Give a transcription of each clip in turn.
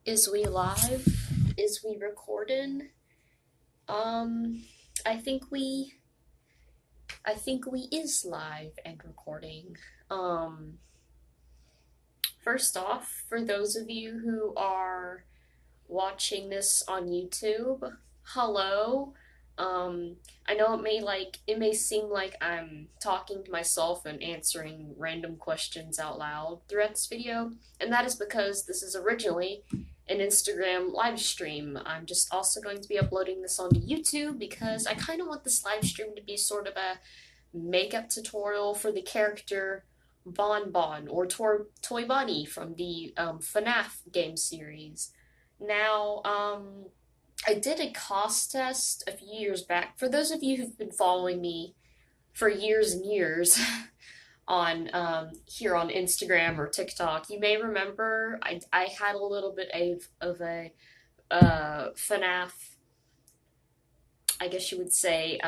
Is we live? Is we recording? Um, I think we, I think we is live and recording. Um, First off, for those of you who are watching this on YouTube, hello. Um, I know it may seem like I'm talking to myself and answering random questions out loud throughout this video, and that is because this is originally an Instagram live stream. I'm just also going to be uploading this onto YouTube because I kind of want this live stream to be sort of a makeup tutorial for the character Bon Bon or Toy Bunny from the Fnaf game series. Now, I did a cost test a few years back. For those of you who've been following me for years and years on here on Instagram or TikTok, you may remember I had a little bit of a FNAF, I guess you would say,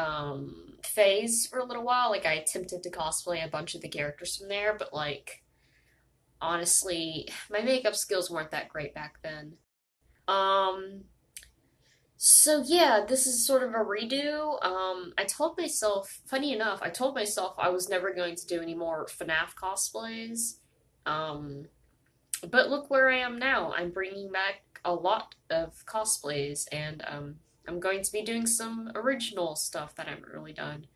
phase for a little while. Like I attempted to cosplay a bunch of the characters from there, but like honestly, my makeup skills weren't that great back then. Um, So yeah, this is sort of a redo. I told myself, funny enough, I told myself I was never going to do any more FNAF cosplays. Um, but look where I am now. I'm bringing back a lot of cosplays, and I'm going to be doing some original stuff that I haven't really done.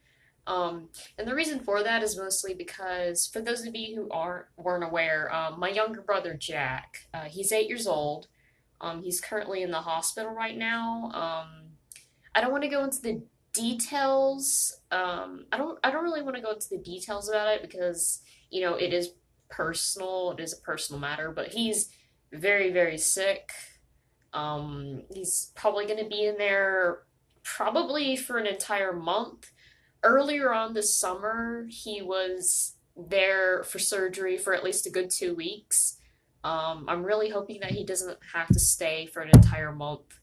And the reason for that is mostly because, for those of you who weren't aware, my younger brother Jack, he's 8 years old. He's currently in the hospital right now. I don't want to go into the details. I don't really want to go into the details about it because it is personal. It is a personal matter. But he's very very sick. He's probably going to be in there probably for an entire month. Earlier on this summer, he was there for surgery for at least a good 2 weeks. I'm really hoping that he doesn't have to stay for an entire month.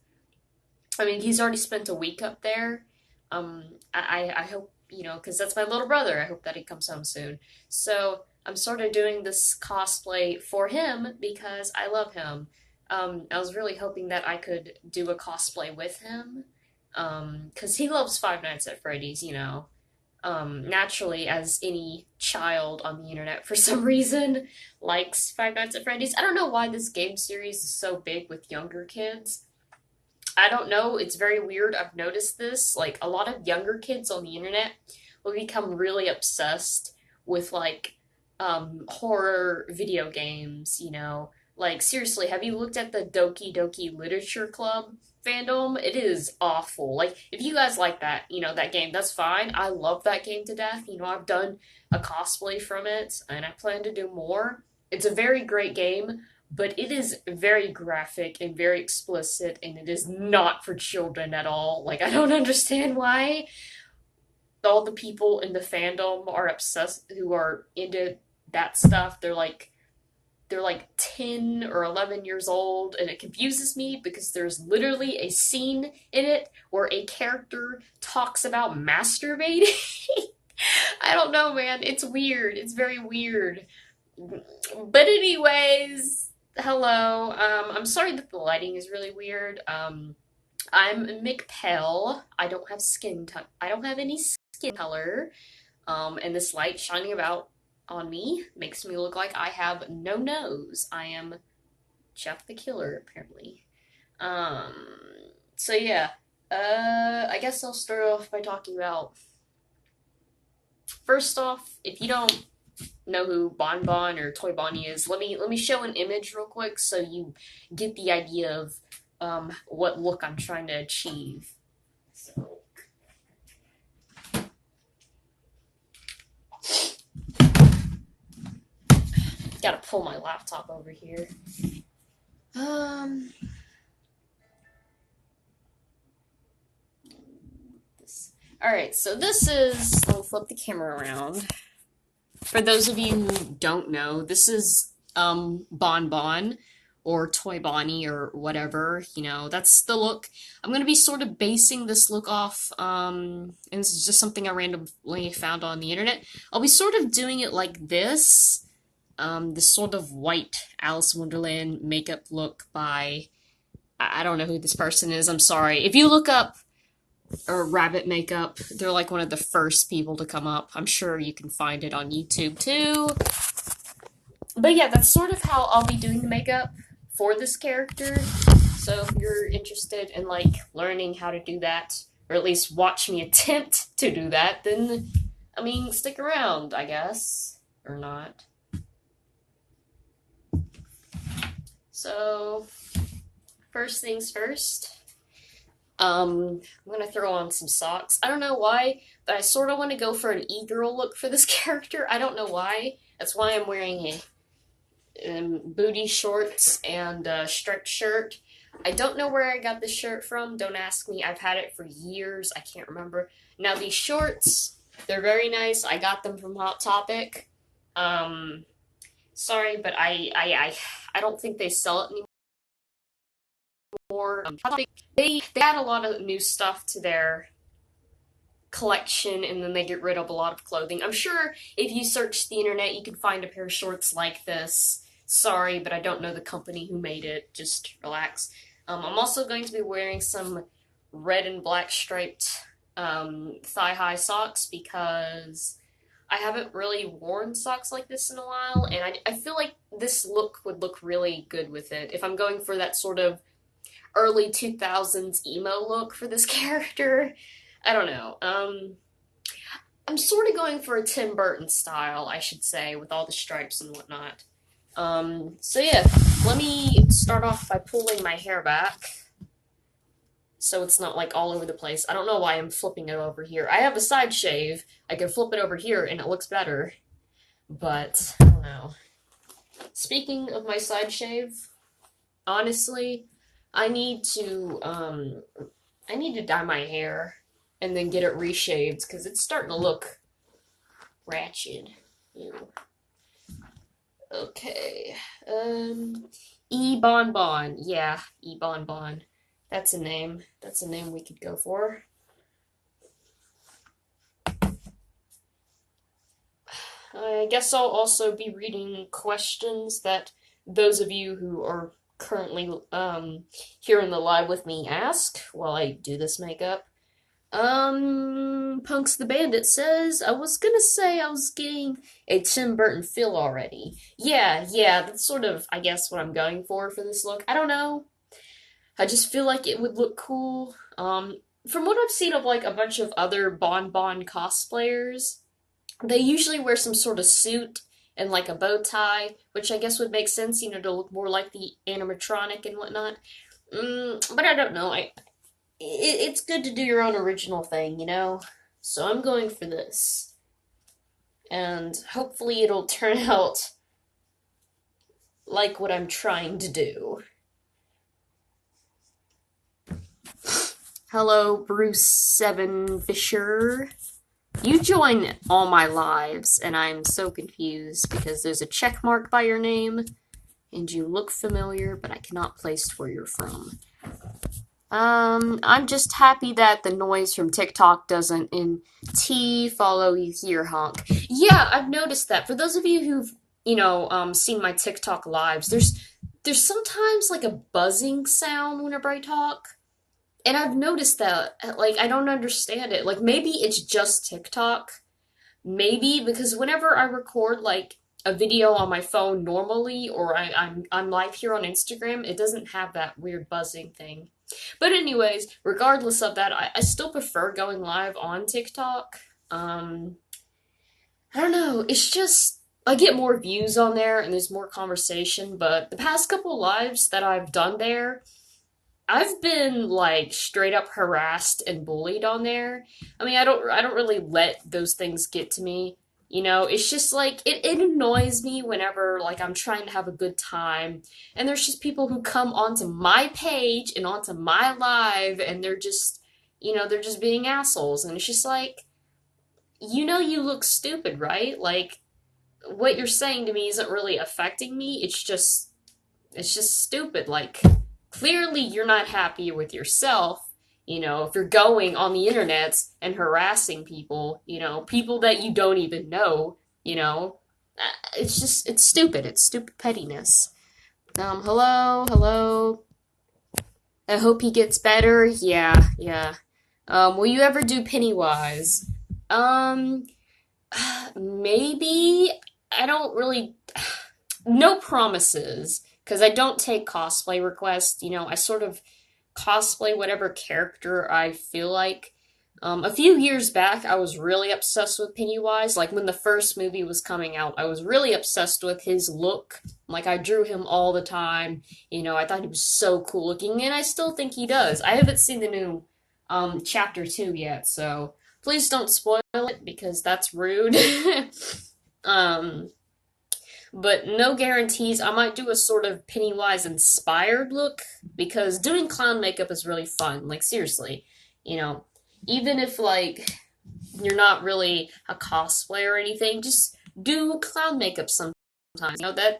I mean, he's already spent a week up there. I hope, because that's my little brother. I hope that he comes home soon. So I'm sort of doing this cosplay for him because I love him. I was really hoping that I could do a cosplay with him. Because he loves Five Nights at Freddy's. Naturally, as any child on the internet for some reason likes Five Nights at Freddy's. I don't know why this game series is so big with younger kids. I don't know, it's very weird. I've noticed this. Like, a lot of younger kids on the internet will become really obsessed with, like, horror video games. Like, seriously, have you looked at the Doki Doki Literature Club fandom? It is awful. Like, if you guys like that game, that's fine. I love that game to death. I've done a cosplay from it, and I plan to do more. It's a very great game, but it is very graphic and very explicit, and it is not for children at all. Like, I don't understand why all the people in the fandom are obsessed who are into that stuff. They're like 10 or 11 years old, and it confuses me because there's literally a scene in it where a character talks about masturbating. I don't know, man. It's weird. It's very weird. But anyways, hello. I'm sorry that the lighting is really weird. I'm McPell. I don't have any skin color. And this light shining about on me makes me look like I have no nose. I am Jeff the Killer, apparently. Um, so yeah. I guess I'll start off by talking about. First off, if you don't know who Bon Bon or Toy Bonnie is, let me show an image real quick so you get the idea of what look I'm trying to achieve. So, gotta pull my laptop over here. Alright, so this is. I'll flip the camera around. For those of you who don't know, this is Bon Bon or Toy Bonnie or whatever. That's the look. I'm gonna be sort of basing this look off, and this is just something I randomly found on the internet. I'll be sort of doing it like this, this sort of white Alice in Wonderland makeup look by, I don't know who this person is, I'm sorry. If you look up rabbit makeup, they're like one of the first people to come up. I'm sure you can find it on YouTube too. But yeah, that's sort of how I'll be doing the makeup for this character. So if you're interested in like learning how to do that, or at least watch me attempt to do that, then I mean, stick around, I guess, or not. So first things first, I'm gonna throw on some socks. I don't know why, but I sort of want to go for an e-girl look for this character. I don't know why. That's why I'm wearing a booty shorts and a striped shirt. I don't know where I got this shirt from. Don't ask me. I've had it for years. I can't remember. Now these shorts, they're very nice. I got them from Hot Topic. Sorry, but I don't think they sell it anymore. They add a lot of new stuff to their collection, and then they get rid of a lot of clothing. I'm sure if you search the internet, you can find a pair of shorts like this. Sorry, but I don't know the company who made it. Just relax. I'm also going to be wearing some red and black striped thigh-high socks because I haven't really worn socks like this in a while, and I feel like this look would look really good with it. If I'm going for that sort of early 2000s emo look for this character, I don't know. I'm sort of going for a Tim Burton style, I should say, with all the stripes and whatnot. So yeah, let me start off by pulling my hair back so it's not like all over the place. I don't know why I'm flipping it over here. I have a side shave. I can flip it over here and it looks better, but I don't know. Speaking of my side shave, honestly, I need to dye my hair and then get it reshaved because it's starting to look ratchet. Ew. Okay. E Bon Bon. Yeah, E Bon Bon. That's a name. That's a name we could go for. I guess I'll also be reading questions that those of you who are currently here in the live with me ask while I do this makeup. Punks the Bandit says, I was gonna say I was getting a Tim Burton feel already. Yeah, that's sort of, I guess, what I'm going for this look. I don't know. I just feel like it would look cool. From what I've seen of, like, a bunch of other Bon Bon cosplayers, they usually wear some sort of suit and, like, a bow tie, which I guess would make sense, you know, to look more like the animatronic and whatnot. But I don't know. It's good to do your own original thing, you know? So I'm going for this. And hopefully it'll turn out like what I'm trying to do. Hello, Bruce7 Fisher. You join all my lives, and I'm so confused because there's a check mark by your name, and you look familiar, but I cannot place where you're from. I'm just happy that the noise from TikTok doesn't in T follow you here, honk. Yeah, I've noticed that. For those of you who've, you know, seen my TikTok lives, there's sometimes like a buzzing sound whenever I talk. And I've noticed that, like, I don't understand it. Like, maybe it's just TikTok. Maybe, because whenever I record, like, a video on my phone normally, or I'm live here on Instagram, it doesn't have that weird buzzing thing. But anyways, regardless of that, I still prefer going live on TikTok. I don't know, it's just, I get more views on there, and there's more conversation, but the past couple lives that I've done there, I've been, like, straight up harassed and bullied on there. I mean, I don't really let those things get to me. You know, it's just, like, it annoys me whenever, like, I'm trying to have a good time. And there's just people who come onto my page and onto my live, and they're just, you know, they're just being assholes. And it's just like, you know you look stupid, right? Like, what you're saying to me isn't really affecting me. It's just stupid. Like, clearly you're not happy with yourself, you know, if you're going on the internet and harassing people, you know, people that you don't even know, you know. it's stupid. It's stupid pettiness. Hello, hello. I hope he gets better. Yeah, yeah. Will you ever do Pennywise? Um, maybe. I don't really. No promises, because I don't take cosplay requests. I sort of cosplay whatever character I feel like. A few years back, I was really obsessed with Pennywise. Like when the first movie was coming out, I was really obsessed with his look. Like I drew him all the time. I thought he was so cool looking, and I still think he does. I haven't seen the new chapter 2 yet, so please don't spoil it because that's rude. um, but no guarantees. I might do a sort of Pennywise inspired look because doing clown makeup is really fun. Like seriously, you know, even if like you're not really a cosplayer or anything, just do clown makeup sometimes.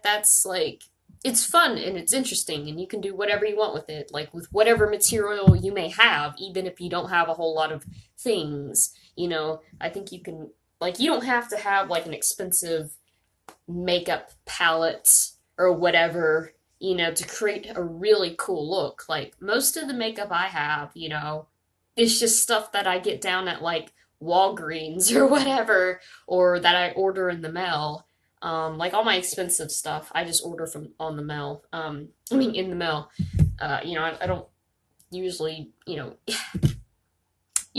That's like it's fun and it's interesting and you can do whatever you want with it, like with whatever material you may have, even if you don't have a whole lot of things. I think you can like you don't have to have like an expensive makeup palettes or whatever, to create a really cool look. Like most of the makeup I have, is just stuff that I get down at like Walgreens or whatever, or that I order in the mail. Like all my expensive stuff, I just order from on the mail. In the mail. I don't usually, you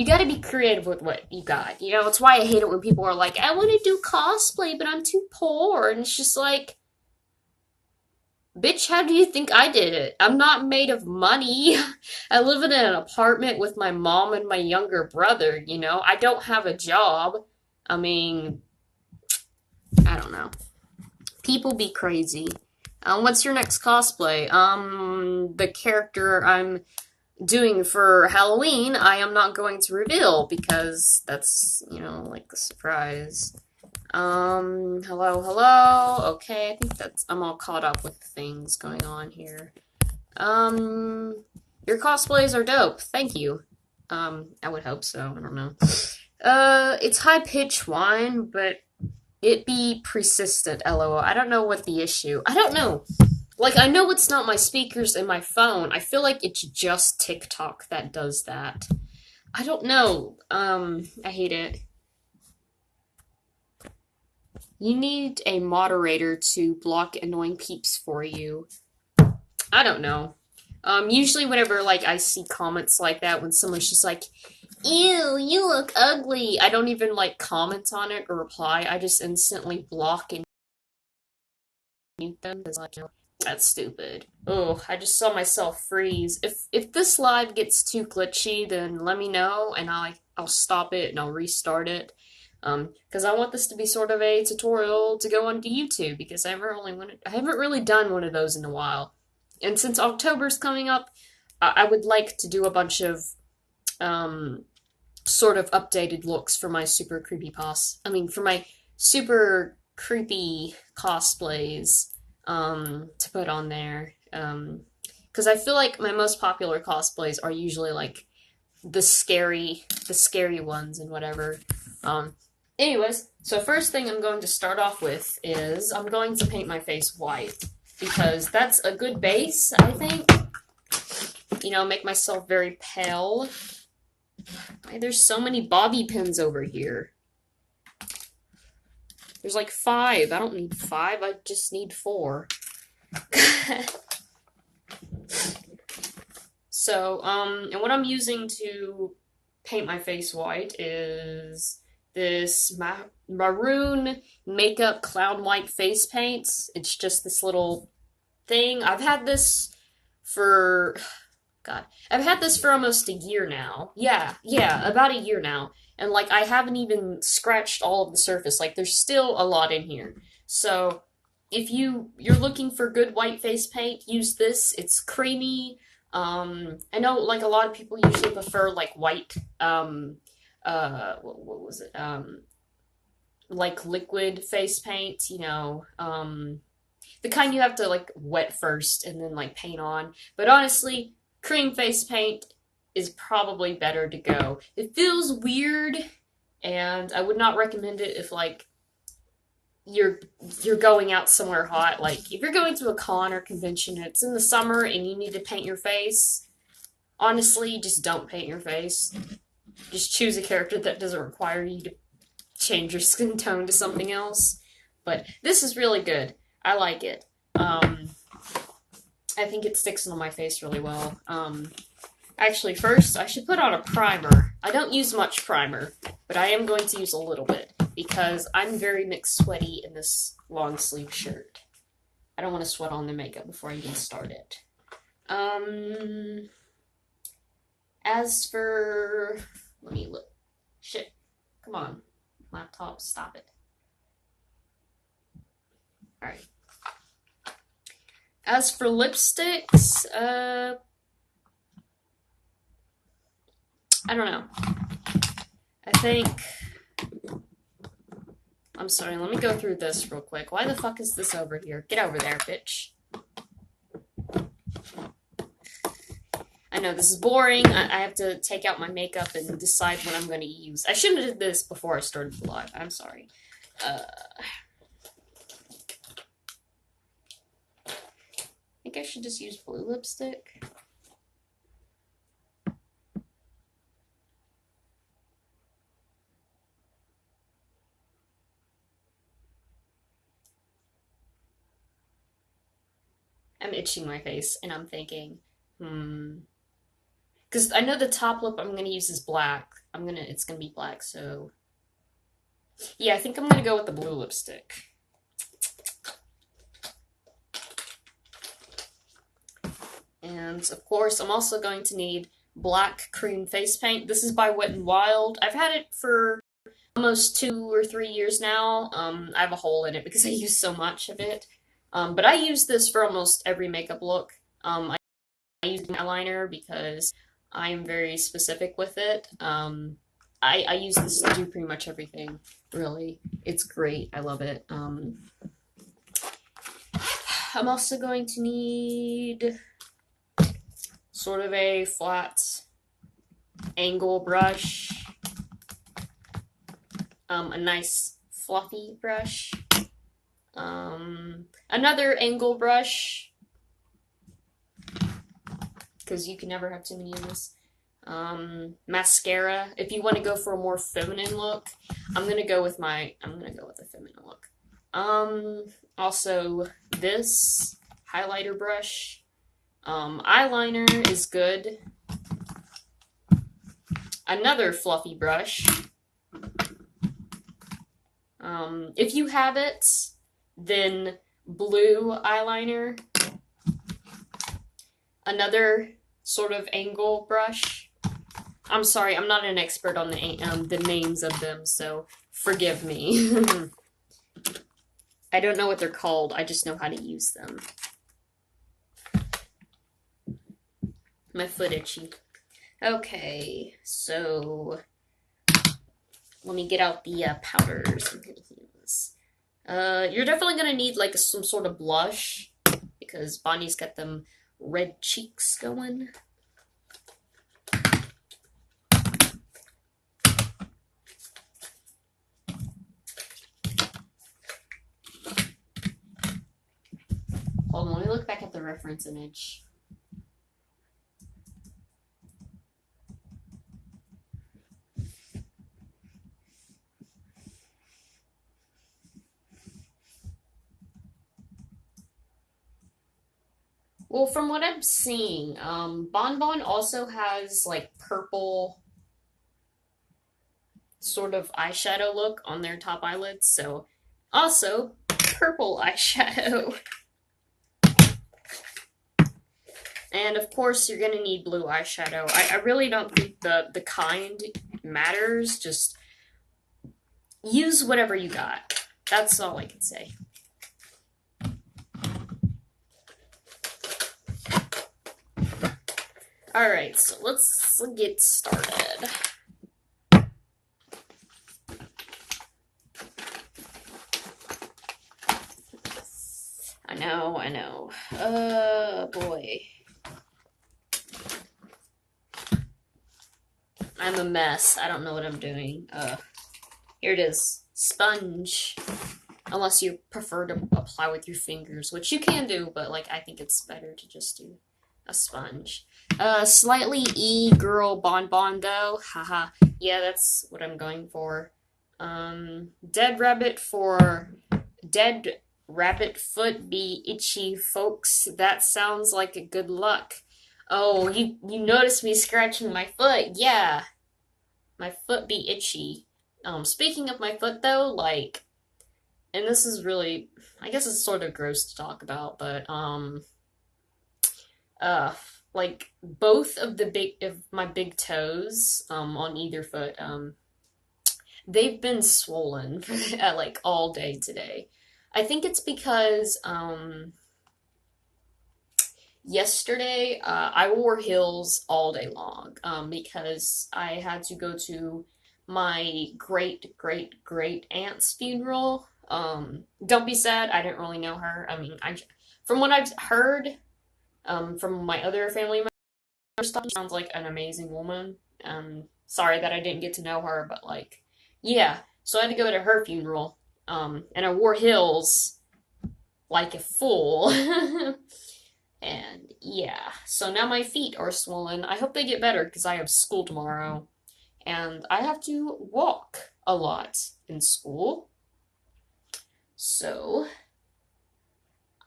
got to be creative with what you got. It's why I hate it when people are like, I want to do cosplay, but I'm too poor. And it's just like, bitch, how do you think I did it? I'm not made of money. I live in an apartment with my mom and my younger brother, I don't have a job. I mean, I don't know. People be crazy. What's your next cosplay? The character I'm doing for Halloween, I am not going to reveal because that's, like a surprise. Hello. Okay, I think I'm all caught up with things going on here. Your cosplays are dope. Thank you. I would hope so. I don't know. It's high pitch whine, but it be persistent, lol. I don't know what the issue. I don't know. Like, I know it's not my speakers in my phone. I feel like it's just TikTok that does that. I don't know. I hate it. You need a moderator to block annoying peeps for you. I don't know. Usually whenever, like, I see comments like that, when someone's just like, ew, you look ugly, I don't even, like, comment on it or reply. I just instantly block and mute them, because, like, that's stupid. Oh, I just saw myself freeze. If this live gets too glitchy, then let me know, and I'll stop it and I'll restart it. Because I want this to be sort of a tutorial to go onto YouTube, because I haven't really done one of those in a while. And since October's coming up, I would like to do a bunch of sort of updated looks for my super creepy for my super creepy cosplays to put on there. Because I feel like my most popular cosplays are usually like the scary ones and whatever. Anyways, so first thing I'm going to start off with is I'm going to paint my face white, because that's a good base, I think. Make myself very pale. There's so many bobby pins over here. There's like 5. I don't need 5, I just need 4. So, and what I'm using to paint my face white is this maroon makeup clown white face paint. It's just this little thing. I've had this for almost a year now. Yeah, about a year now. And like I haven't even scratched all of the surface. Like there's still a lot in here. So if you're looking for good white face paint, use this. It's creamy. I know like a lot of people usually prefer like white what was it? Like liquid face paint, the kind you have to like wet first and then like paint on. But honestly, cream face paint is probably better to go. It feels weird, and I would not recommend it if like you're going out somewhere hot. Like if you're going to a con or convention and it's in the summer and you need to paint your face, honestly, just don't paint your face. Just choose a character that doesn't require you to change your skin tone to something else. But this is really good. I like it. I think it sticks on my face really well. Actually, first, I should put on a primer. I don't use much primer, but I am going to use a little bit because I'm very mixed sweaty in this long sleeve shirt. I don't want to sweat on the makeup before I even start it. As for... Let me look. Shit. Come on. Laptop, stop it. Alright. As for lipsticks, I don't know. I think... I'm sorry, let me go through this real quick. Why the fuck is this over here? Get over there, bitch. I know this is boring. I have to take out my makeup and decide what I'm going to use. I shouldn't have did this before I started the live. I'm sorry. I think I should just use blue lipstick. I'm itching my face and I'm thinking, because I know the top lip I'm gonna use is black. It's gonna be black, so yeah, I think I'm gonna go with the blue lipstick. And of course, I'm also going to need black cream face paint. This is by Wet n Wild. I've had it for almost 2 or 3 years now. I have a hole in it because I use so much of it. But I use this for almost every makeup look. I use an eyeliner because I am very specific with it. I use this to do pretty much everything, really. It's great. I love it. I'm also going to need sort of a flat angle brush, a nice fluffy brush, another angle brush, because you can never have too many of this, mascara. If you want to go for a more feminine look, I'm gonna go with a feminine look. Also this highlighter brush. Eyeliner is good. Another fluffy brush. If you have it, then blue eyeliner. Another sort of angle brush. I'm sorry, I'm not an expert on the names of them, so forgive me. I don't know what they're called, I just know how to use them. My foot itchy. Okay, so let me get out the powders I'm gonna use. You're definitely gonna need like some sort of blush because Bonnie's got them red cheeks going. Hold on, let me look back at the reference image. Well, from what I'm seeing, Bon Bon also has like purple sort of eyeshadow look on their top eyelids, so also purple eyeshadow. And of course, you're gonna need blue eyeshadow. I really don't think the kind matters. Just use whatever you got. That's all I can say. Alright, so let's get started. I know. Boy. I'm a mess. I don't know what I'm doing. Here it is. Sponge. Unless you prefer to apply with your fingers, which you can do, but like I think it's better to just do a sponge. Slightly e-girl bonbon though. Haha. Yeah, that's what I'm going for. Dead rabbit for dead rabbit foot be itchy folks. That sounds like a good luck. Oh, you noticed me scratching my foot. Yeah. My foot be itchy. Speaking of my foot though, like, and this is really, I guess it's sort of gross to talk about, but uh, like both of my big toes, on either foot, they've been swollen for like all day today. I think it's because yesterday I wore heels all day long because I had to go to my great aunt's funeral. Don't be sad. I didn't really know her. I mean, from what I've heard from my other family members, stuff, she sounds like an amazing woman. Sorry that I didn't get to know her, but like, yeah. So I had to go to her funeral. And I wore heels like a fool. And yeah, so now my feet are swollen. I hope they get better because I have school tomorrow. And I have to walk a lot in school. So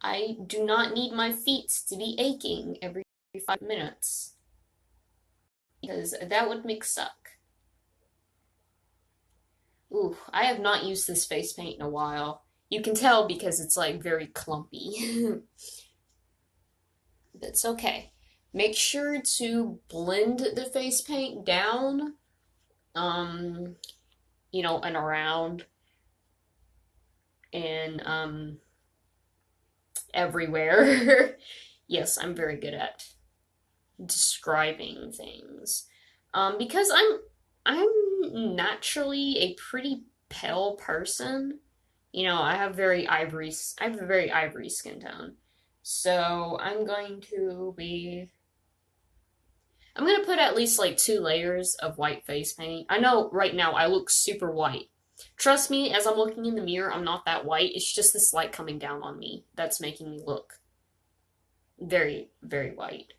I do not need my feet to be aching every 5 minutes because that would make suck. Ooh, I have not used this face paint in a while. You can tell because it's like very clumpy. That's okay. Make sure to blend the face paint down, um, and around and everywhere. Yes, I'm very good at describing things. Because I'm naturally a pretty pale person. I have a very ivory skin tone. So I'm gonna put at least like 2 layers of white face paint. I know right now I look super white. Trust me, as I'm looking in the mirror, I'm not that white. It's just this light coming down on me that's making me look very, very white.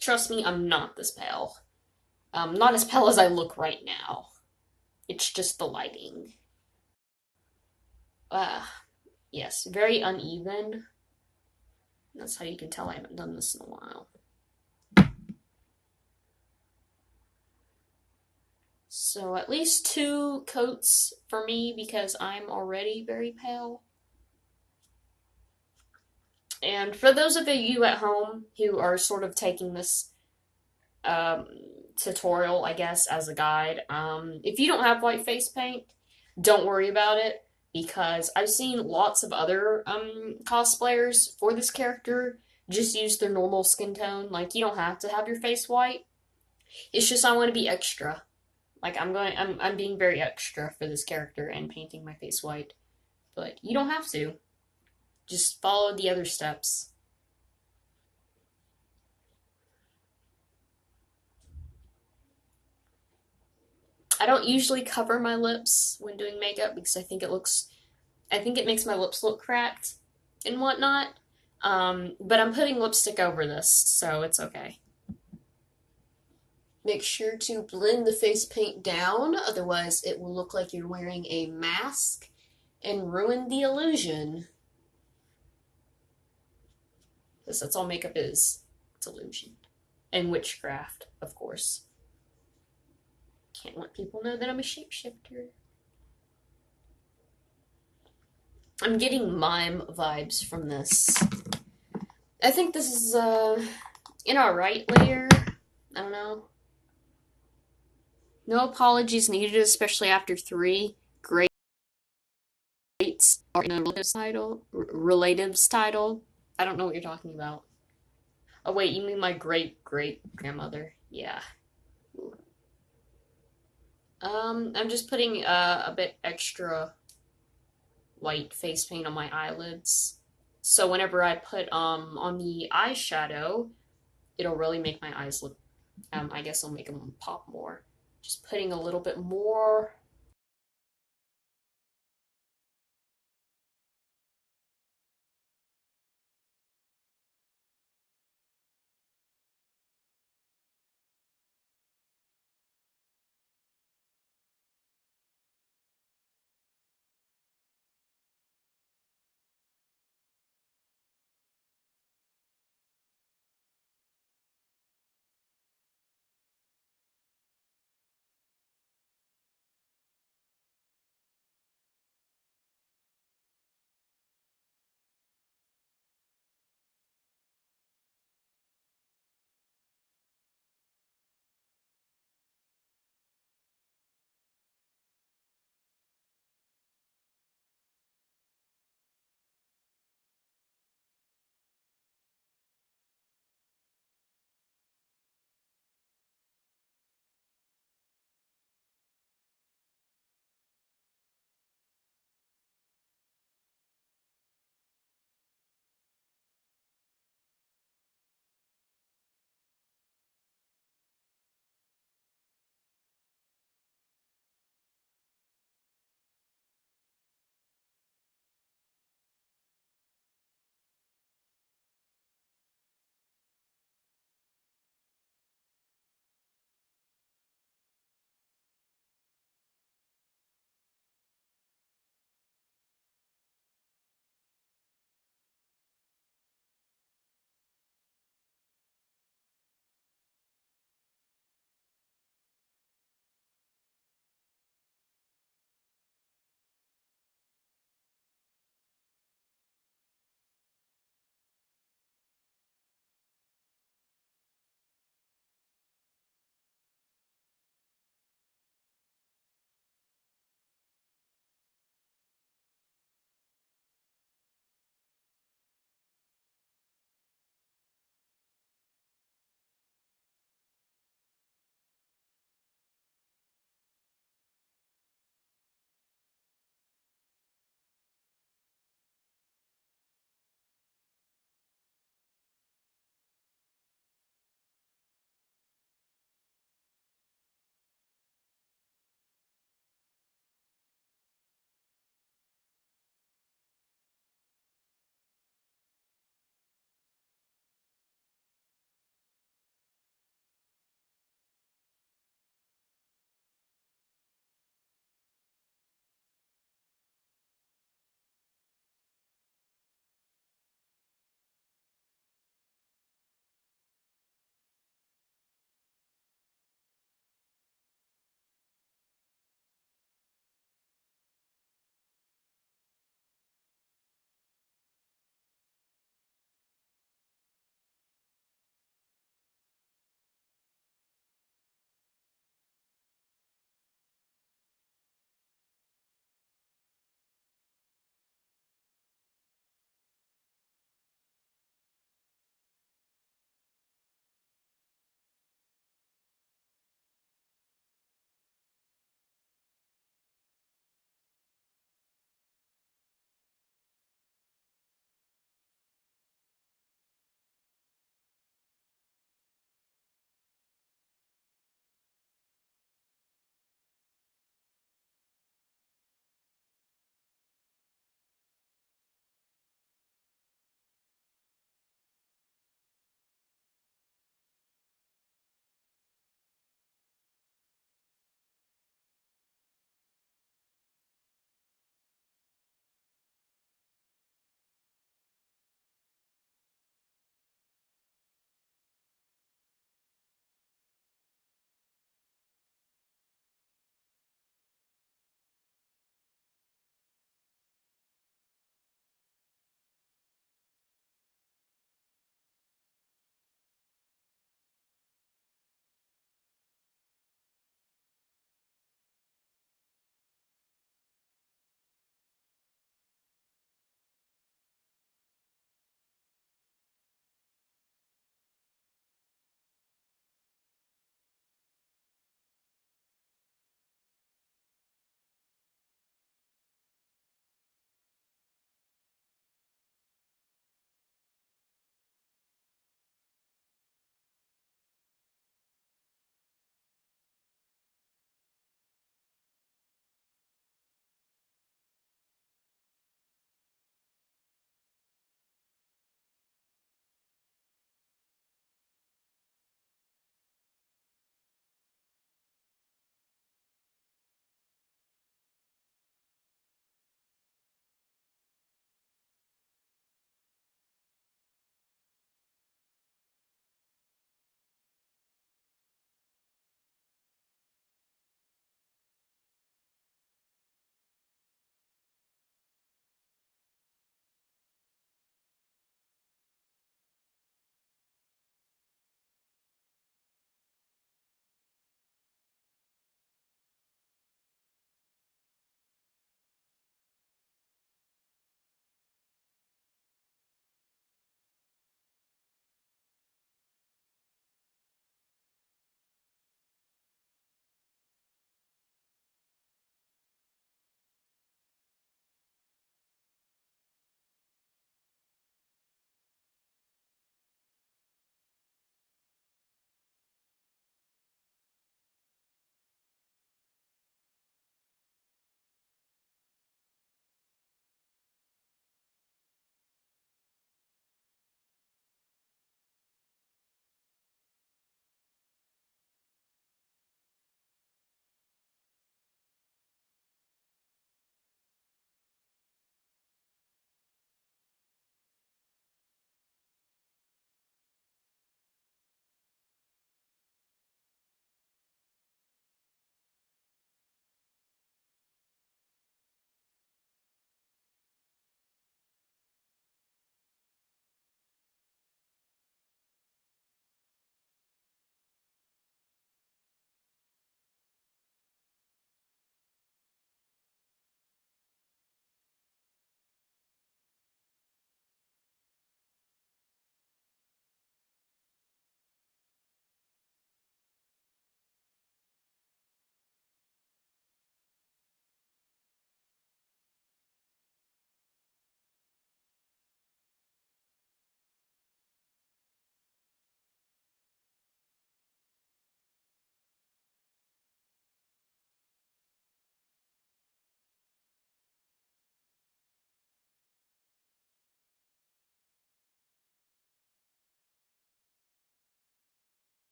Trust me, I'm not this pale. Not as pale as I look right now. It's just the lighting. Uh, yes, very uneven. That's how you can tell I haven't done this in a while. So at least 2 coats for me because I'm already very pale. And for those of you at home who are sort of taking this um, tutorial, I guess, as a guide, if you don't have white face paint, don't worry about it because I've seen lots of other cosplayers for this character just use their normal skin tone. Like, you don't have to have your face white. It's just I want to be extra. Like I'm being very extra for this character and painting my face white. But you don't have to. Just follow the other steps. I don't usually cover my lips when doing makeup because I think it makes my lips look cracked and whatnot. But I'm putting lipstick over this, so it's okay. Make sure to blend the face paint down, otherwise it will look like you're wearing a mask and ruin the illusion. Because that's all makeup is. It's illusion. And witchcraft, of course. Can't let people know that I'm a shapeshifter. I'm getting mime vibes from this. I think this is an alright layer. I don't know. No apologies needed, especially after 3 greats are in a relatives title. I don't know what you're talking about. Oh wait, you mean my great-great-grandmother? Yeah. I'm just putting a bit extra white face paint on my eyelids. So whenever I put on the eyeshadow, it'll really make my eyes look, I guess it'll make them pop more. Just putting a little bit more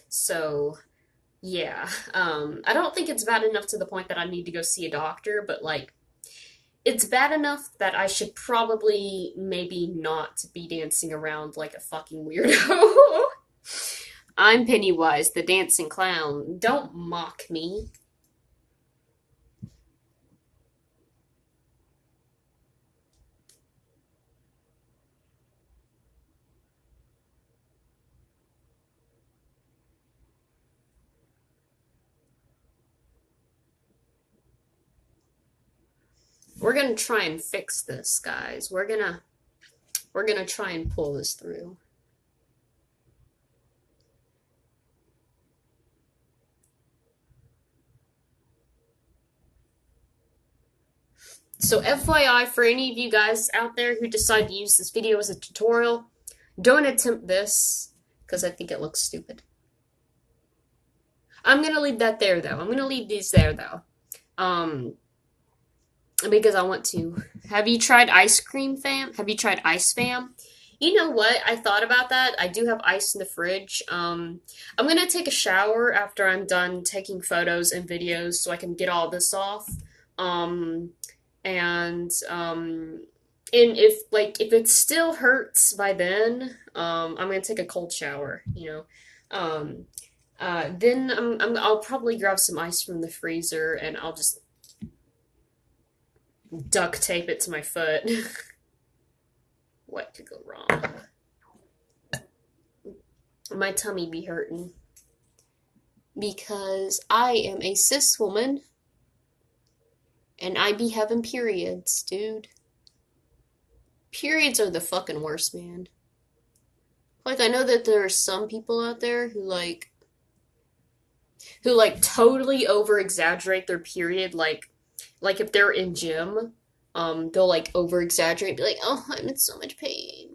So yeah, I don't think it's bad enough to the point that I need to go see a doctor, but like, it's bad enough that I should probably maybe not be dancing around like a fucking weirdo. I'm Pennywise, the dancing clown. Don't mock me. We're gonna try and fix this, guys. We're gonna try and pull this through. So FYI, for any of you guys out there who decide to use this video as a tutorial, don't attempt this, because I think it looks stupid. I'm gonna leave that there, though. I'm gonna leave these there, though. Because I want to. Have you tried ice cream, fam? Have you tried ice, fam? You know what? I thought about that. I do have ice in the fridge. I'm gonna take a shower after I'm done taking photos and videos so I can get all this off. Um, and if it still hurts by then, I'm gonna take a cold shower. Then I'll probably grab some ice from the freezer and I'll just duct tape it to my foot. What could go wrong? My tummy be hurting because I am a cis woman and I be having periods, dude. Periods are the fucking worst, man. Like, I know that there are some people out there who totally over exaggerate their period, like if they're in gym, they'll like over exaggerate, be like, oh, I'm in so much pain,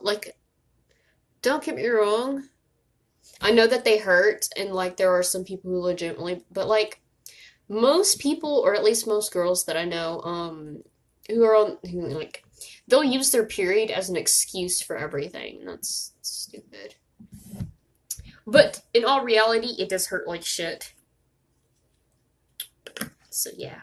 like, don't get me wrong, I know that they hurt, and like there are some people who legitimately, but like most people, or at least most girls that I know, who like they'll use their period as an excuse for everything. That's stupid. But in all reality, it does hurt like shit. So yeah.